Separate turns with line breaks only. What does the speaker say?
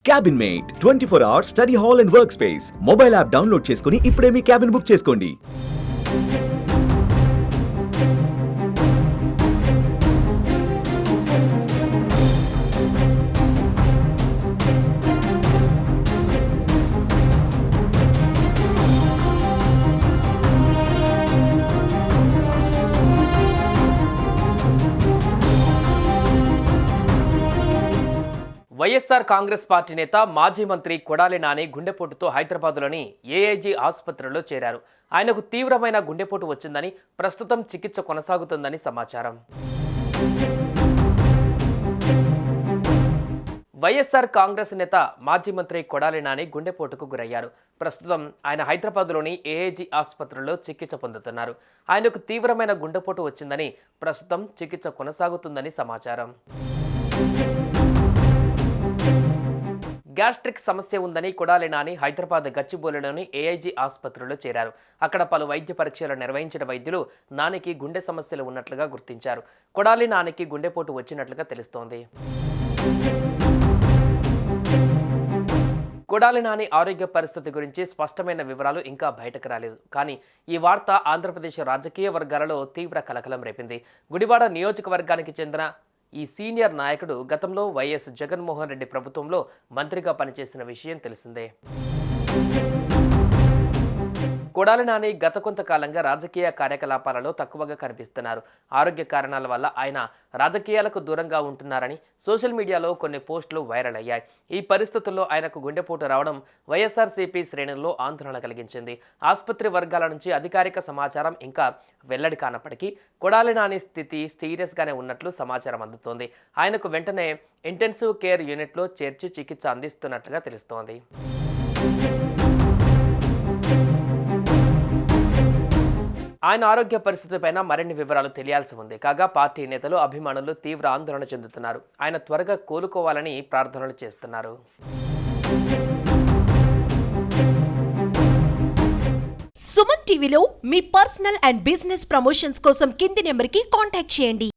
Cabin mate 24 hours study hall and work space mobile app download చేసుకుని ఇప్పుడే మీ cabin book చేసుకోండి.
YSR Congress party నేత మాజీ మంత్రి కొడాలి నాని గుండెపోటుతో హైదరాబాద్లోని ఏఐజీ ఆసుపత్రిలో చేరారు. ఆయనకు తీవ్రమైన గుండెపోటు వచ్చిందని, ప్రస్తుతం చికిత్స కొనసాగుతుందని సమాచారం. వైఎస్ఆర్ కాంగ్రెస్ నేత మాజీ మంత్రి కొడాలి నాని గుండెపోటుకు గురయ్యారు. ప్రస్తుతం ఆయన హైదరాబాద్లోని ఏఐజీ ఆసుపత్రిలో చికిత్స పొందుతున్నారు. ఆయనకు తీవ్రమైన గుండెపోటు వచ్చిందని, ప్రస్తుతం చికిత్స కొనసాగుతుందని సమాచారం. గ్యాస్ట్రిక్ సమస్య ఉందని కొడాలి నాని హైదరాబాద్ గచ్చిబౌలిలోని ఏఐజీ ఆసుపత్రిలో చేరారు. అక్కడ పలు వైద్య పరీక్షలు నిర్వహించిన వైద్యులు నానికి గుండె సమస్యలు ఉన్నట్లుగా గుర్తించారు. కొడాలి నానికి గుండెపోటు వచ్చినట్లుగా తెలుస్తోంది. కొడాలి నాని ఆరోగ్య పరిస్థితి గురించి స్పష్టమైన వివరాలు ఇంకా బయటకు రాలేదు. కానీ ఈ వార్త ఆంధ్రప్రదేశ్ రాజకీయ వర్గాలలో తీవ్ర కలకలం రేపింది. గుడివాడ నియోజకవర్గానికి చెందిన ఈ సీనియర్ నాయకుడు గతంలో వైఎస్ జగన్మోహన్ రెడ్డి ప్రభుత్వంలో మంత్రిగా పనిచేసిన విషయం తెలిసిందే. కొడాలి నాని గత కొంతకాలంగా రాజకీయ కార్యకలాపాలలో తక్కువగా కనిపిస్తున్నారు. ఆరోగ్య కారణాల వల్ల ఆయన రాజకీయాలకు దూరంగా ఉంటున్నారని సోషల్ మీడియాలో కొన్ని పోస్టులు వైరల్ అయ్యాయి. ఈ పరిస్థితుల్లో ఆయనకు గుండెపోటు రావడం వైఎస్ఆర్సీపీ శ్రేణుల్లో ఆందోళన కలిగించింది. ఆసుపత్రి వర్గాల నుంచి అధికారిక సమాచారం ఇంకా వెల్లడి కానప్పటికీ కొడాలి నాని స్థితి సీరియస్గానే ఉన్నట్లు సమాచారం అందుతోంది. ఆయనకు వెంటనే ఇంటెన్సివ్ కేర్ యూనిట్లో చేర్చి చికిత్స అందిస్తున్నట్లుగా తెలుస్తోంది. ఆయన ఆరోగ్య పరిస్థితిపైన మరిన్ని వివరాలు తెలియాల్సి ఉంది. కాగా పార్టీ నేతలు, అభిమానులు తీవ్ర ఆందోళన చెందుతున్నారు. ఆయన త్వరగా కోలుకోవాలని ప్రార్థనలు చేస్తున్నారు.
సుమన్ టీవీలో మీ పర్సనల్ అండ్ బిజినెస్ ప్రమోషన్స్ కోసం కింది నెంబర్కి కాంటాక్ట్ చేయండి.